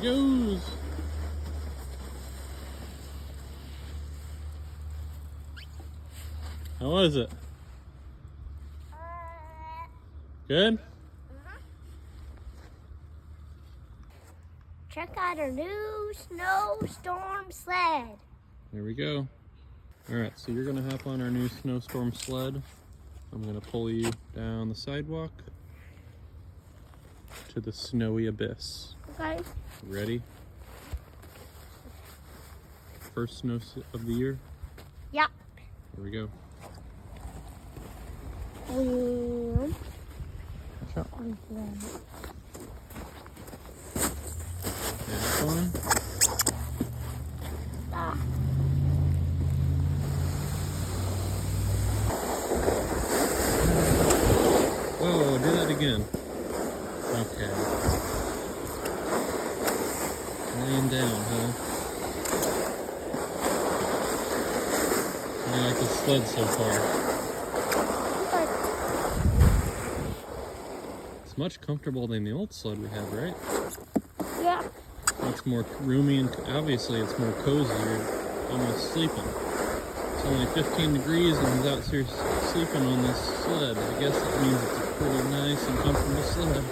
he goes. How was it? Good? Check out our new Sno-Storm sled. Here we go. Alright, so you're gonna hop on our new Sno-Storm sled. I'm gonna pull you down the sidewalk to the snowy abyss. Okay. Ready? First snow of the year? Yep. Here we go. One. Watch out. One. And one. Ah. Whoa, do that again. Okay. Laying down, huh? I like the sled so far. It's much comfortable than the old sled we had, right? Yeah. Much more roomy and obviously it's more cozy. You're almost sleeping. It's only 15 degrees and he's out here sleeping on this sled. I guess that means it's a pretty nice and comfortable sled.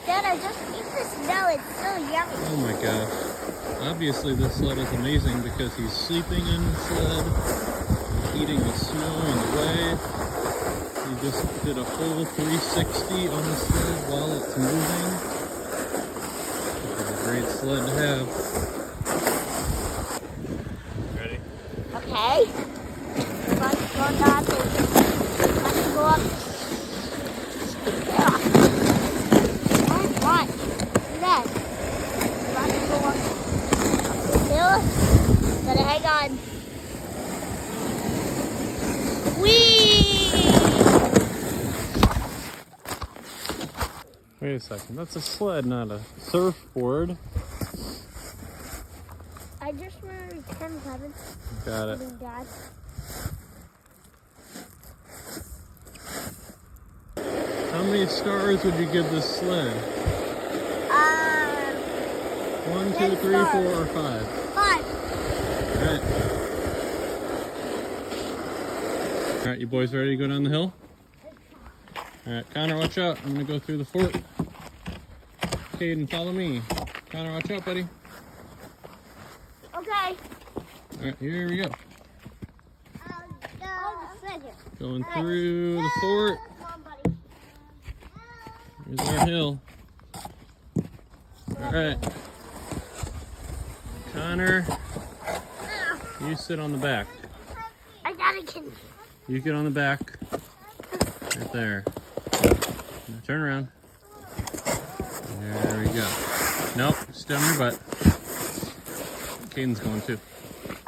Dad, I just eat the snow. It's so yummy. Oh my gosh. Obviously this sled is amazing because he's sleeping in the sled, eating the snow on the way. He just did a full 360 on the sled while it's moving. It's a great sled to have. Ready? Okay. Let's go down. Let's go up. Yeah. What? Dad, let's go up the hill. Gotta hang on. Whee! Wait a second. That's a sled, not a surfboard. I just want to return Kevin. Got it. Dad. How many stars would you give this sled? 1, 2, 3, 4, or 5? 5. Alright. Alright, you boys ready to go down the hill? Alright, Connor, watch out. I'm gonna go through the fort. Caden, follow me. Connor, watch out, buddy. Okay. Alright, here we go. Sled. Going through the fort. Come on, buddy. Here's our hill. Alright. Connor, you sit on the back. I got a kid. You get on the back. Right there. Now turn around. There we go. Nope, stay on your butt. Caden's going too.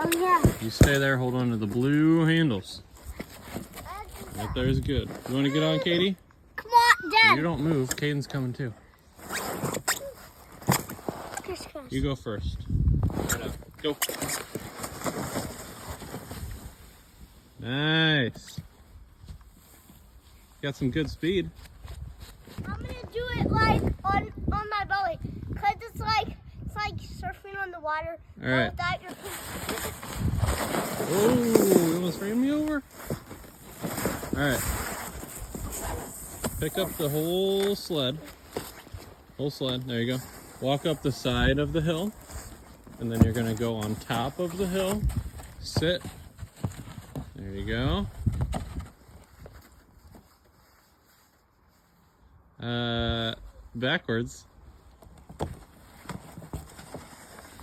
Oh, yeah. You stay there, hold on to the blue handles. Right there is good. You want to get on, Katie? Come on, Dad. You don't move. Caden's coming too. You go first. Right up. Go. Nice. Got some good speed. I'm gonna do it like on my belly, cause it's like surfing on the water. All right. Without your Oh, you almost ran me over. All right. Pick up the whole sled. Whole sled. There you go. Walk up the side of the hill, and then you're gonna go on top of the hill. Sit. There you go. Backwards.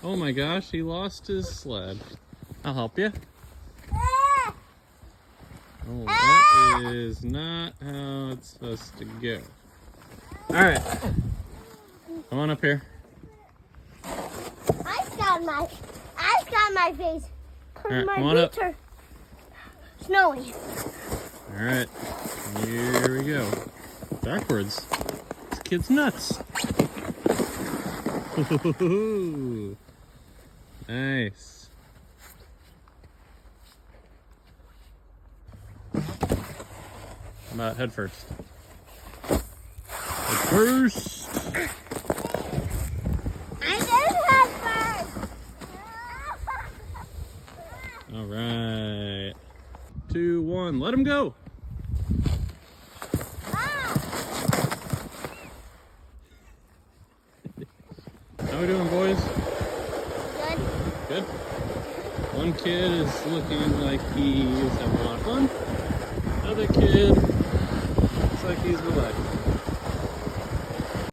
Oh my gosh, he lost his sled. I'll help you. Oh, that is not how it's supposed to go. Alright. Come on up here. Ice got my face. Alright, My come on up. boots are snowy. Alright. Here we go. Backwards. It's kid's nuts. Nice. How about head first? Head first. I did head first. All right. 2, 1. Let him go. How we doing, boys? Good. Good. One kid is looking like he's having a lot of fun. Other kid looks like he's relaxed.